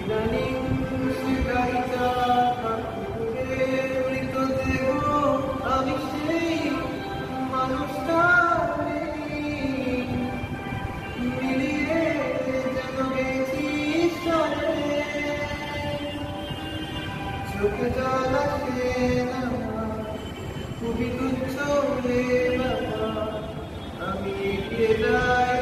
ইদানিং গাড়িটা মৃতদেহ আমি সেই মানুষটা মিলিয়ে যেন গেছি চোখে জল আসে না খুবই তুচ্ছ আমি এগিয়ে যাই